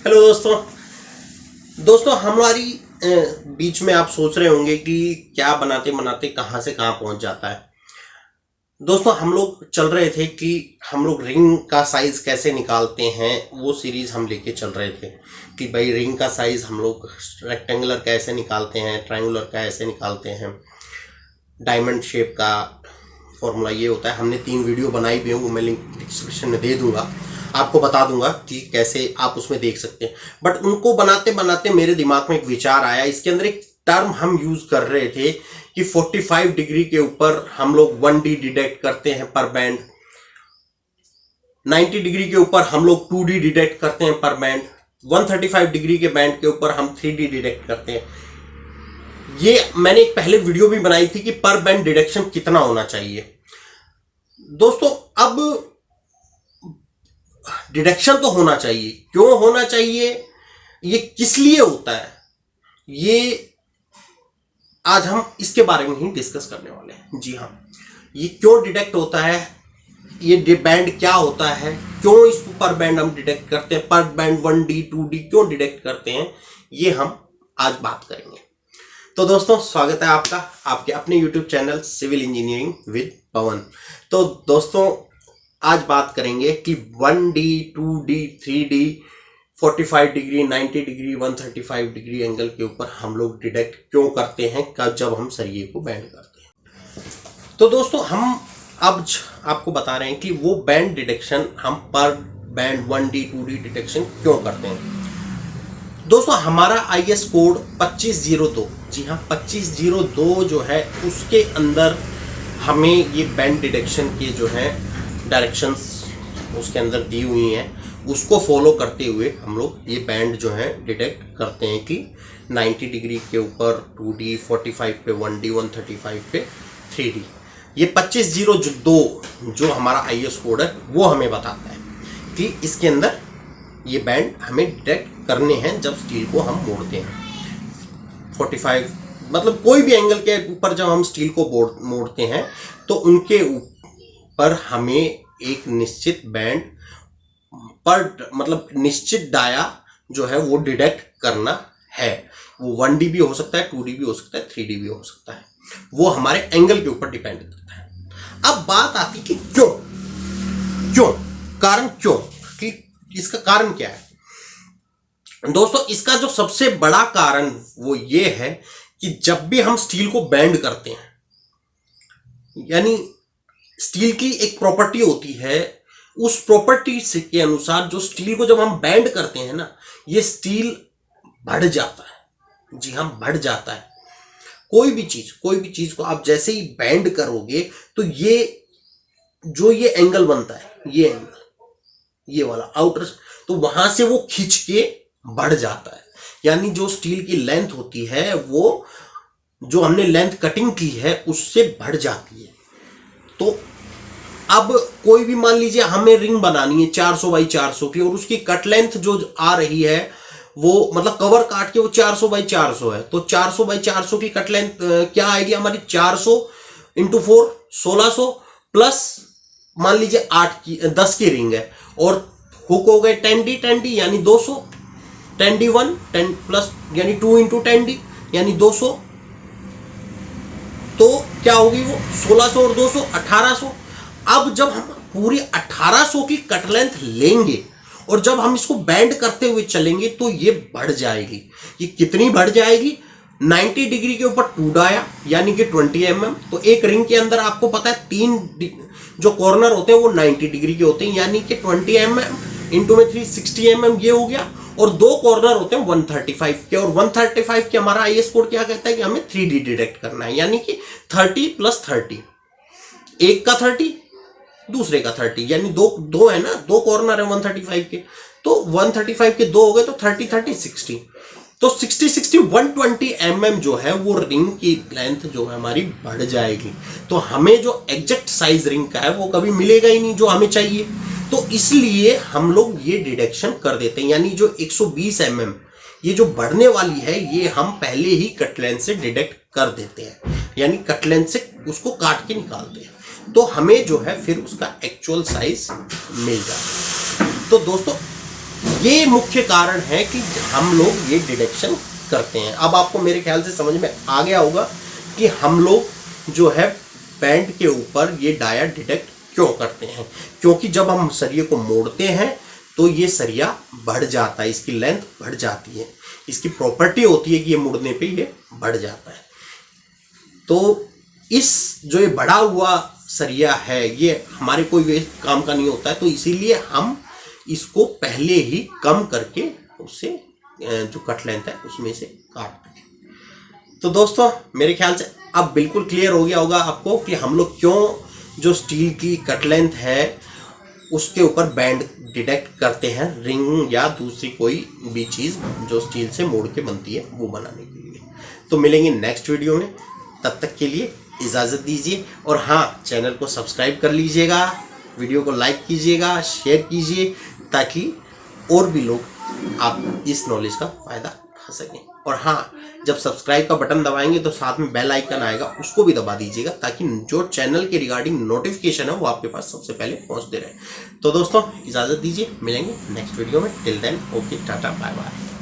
Hello दोस्तों हमारी बीच में आप सोच रहे होंगे कि क्या बनाते बनाते कहाँ से कहाँ पहुंच जाता है। दोस्तों हम लोग चल रहे थे कि हम लोग रिंग का साइज कैसे निकालते हैं, वो सीरीज हम लेके चल रहे थे कि भाई रिंग का साइज हम लोग रेक्टेंगुलर कैसे निकालते हैं, ट्रायंगुलर का ऐसे निकालते हैं, डायमंड शेप का फॉर्मूला ये होता है। हमने 3 वीडियो बनाई भी है, वो मैं लिंक डिस्क्रिप्शन में दे दूंगा, आपको बता दूंगा कि कैसे आप उसमें देख सकते हैं। बट उनको बनाते बनाते मेरे दिमाग में एक विचार आया। इसके अंदर एक टर्म हम यूज कर रहे थे कि 45 डिग्री के ऊपर हम लोग 1D डिटेक्ट करते हैं पर बैंड, 90 डिग्री के ऊपर हम लोग 2D डिटेक्ट करते हैं पर बैंड, 135 डिग्री के बैंड के ऊपर हम 3D डिटेक्ट करते हैं। ये मैंने एक पहले वीडियो भी बनाई थी कि पर बैंड डिटेक्शन कितना होना चाहिए। दोस्तों अब डिटेक्शन तो होना चाहिए, क्यों होना चाहिए, ये किस लिए होता है, ये आज हम इसके बारे में ही डिस्कस करने वाले हैं। जी हाँ, ये क्यों डिटेक्ट होता है, ये बैंड क्या होता है, क्यों इसको पर बैंड हम डिटेक्ट करते हैं, पर बैंड 1D 2D क्यों डिटेक्ट करते हैं, ये हम आज बात करेंगे। तो दोस्तों स्वागत है आपका आपके अपने YouTube channel civil engineering with Pawan. तो दोस्तों आज बात करेंगे कि 1D 2D 3D 45 degree 90 degree 135 degree angle के ऊपर हम लोग डिटेक्ट क्यों करते हैं जब हम सरिये को बैंड करते हैं। तो दोस्तों हम अब आपको बता रहे हैं कि वो बैंड डिटेक्शन हम पर बैंड 1D 2D डिटेक्शन क्यों करते हैं। दोस्तों हमारा IS कोड 2502, जी हाँ 2502 जो है उसके अंदर हमें ये बैंड डिटेक्शन के जो है डायरेक्शंस उसके अंदर दी हुई हैं, उसको फॉलो करते हुए हम लोग ये बैंड जो है डिटेक्ट करते हैं कि 90 डिग्री के ऊपर 2D, 45 पे 1D, 135 पे 3D। ये 2502 जो हमारा IS कोड है वो हमें बताता है कि इसके अंदर ये बैंड हमें डिटेक्ट करने हैं जब स्टील को हम मोड़ते हैं। 45 मतलब कोई भी एंगल के ऊपर जब हम स्टील को मोड़ते हैं तो उनके ऊपर हमें एक निश्चित बैंड पर मतलब निश्चित डाया जो है वो डिटेक्ट करना है। वो 1D भी हो सकता है, 2D भी हो सकता है, 3D भी हो सकता है, वो हमारे एंगल के ऊपर डिपेंड करता है। अब बात आती कि क्यों क्यों कारण क्यों कि इसका कारण क्या है। दोस्तों इसका जो सबसे बड़ा कारण वो ये है कि जब भी हम स्टील को बैंड करते हैं, यानी स्टील की एक प्रॉपर्टी होती है, उस प्रॉपर्टी से के अनुसार जो स्टील को जब हम बैंड करते हैं ना, ये स्टील बढ़ जाता है। जी हाँ बढ़ जाता है। कोई भी चीज को आप जैसे ही बैंड करोगे तो ये जो ये एंगल बनता है, ये एंगल ये वाला आउटर, तो वहां से वो खींच के बढ़ जाता है। यानी जो स्टील की लेंथ होती है वो जो हमने लेंथ कटिंग की है उससे बढ़ जाती है। तो अब कोई भी मान लीजिए हमें रिंग बनानी है 400 बाई 400 की, और उसकी कट लेंथ जो आ रही है वो मतलब कवर काट के वो 400 बाई 400 है, तो 400 बाई 400 की कट लेंथ क्या आएगी हमारी, 400 इंटू 4 1600 प्लस मान लीजिए 10 की रिंग है, और हुक हो गए 10D यानी 200, 10D1 10 प्लस यानी 2 इंटू 10D यानी 200, तो क्या होगी वो 1600 और 200 1800। अब जब हम पूरी 1800 की कट लेंथ लेंगे और जब हम इसको बैंड करते हुए चलेंगे तो ये बढ़ जाएगी। ये कितनी बढ़ जाएगी, 90 डिग्री के ऊपर 2 डाया यानी कि 20 mm। तो एक रिंग के अंदर आपको पता है 3 जो कॉर्नर होते हैं वो 90 डिग्री के होते हैं, यानी कि 20 mm इंटू में 360 mm ये हो गया, और 2 कॉर्नर होते हैं 135 के, और 135 के हमारा IS कोड क्या कहता है कि हमें 3D डिटेक्ट करना है, यानी कि 30 प्लस 30, एक का 30 दूसरे का 30, यानी दो है ना, 2 कॉर्नर है 135 के, तो 135 के 2 हो गए तो 30 30 60, तो 60 60 120 mm जो है वो रिंग की लेंथ जो है हमारी बढ़ जाएगी। तो हमें जो एग्जैक्ट साइज रिंग का है वो कभी मिलेगा ही नहीं जो हमें चाहिए, तो इसलिए हम लोग ये डिटेक्शन कर देते हैं। यानी जो 120 mm ये जो बढ़ने वाली है ये हम पहले ही कट लेंथ से डिटेक्ट कर देते हैं, यानी कट लेंथ से उसको काट के निकालते हैं, तो हमें जो है फिर उसका एक्चुअल साइज मिल जाता है। तो दोस्तों ये मुख्य कारण है कि हम लोग ये डिडक्शन करते हैं। अब आपको मेरे ख्याल से समझ में आ गया होगा कि हम लोग जो है बैंड के ऊपर ये डाया डिडक्ट क्यों करते हैं। क्योंकि जब हम सरिये को मोड़ते हैं तो ये सरिया बढ़ जाता है, इसकी लेंथ बढ़ जाती है, इसकी प्रॉपर्टी होती है कि ये मुड़ने पे ये बढ़ जाता है। तो इस जो ये बढ़ा हुआ सरिया है ये हमारे कोई वे काम का नहीं होता है, तो इसीलिए हम इसको पहले ही कम करके उससे जो कट लेंथ है उसमें से काट दें। तो दोस्तों मेरे ख्याल से अब बिल्कुल क्लियर हो गया होगा आपको कि हम लोग क्यों जो स्टील की कट लेंथ है उसके ऊपर बैंड डिडक्ट करते हैं, रिंग या दूसरी कोई भी चीज़ जो स्टील से मोड़ के बनती है वो बनाने के लिए। तो मिलेंगे नेक्स्ट वीडियो में, तब तक के लिए इजाज़त दीजिए। और हाँ, चैनल को सब्सक्राइब कर लीजिएगा, वीडियो को लाइक कीजिएगा, शेयर कीजिए, ताकि और भी लोग आप इस नॉलेज का फ़ायदा उठा सकें। और हाँ, जब सब्सक्राइब का बटन दबाएंगे तो साथ में बेल आइकन आएगा, उसको भी दबा दीजिएगा, ताकि जो चैनल के रिगार्डिंग नोटिफिकेशन है वो आपके पास सबसे पहले पहुंचते रहे। तो दोस्तों इजाज़त दीजिए, मिलेंगे नेक्स्ट वीडियो में। Till then okay, tata, bye bye.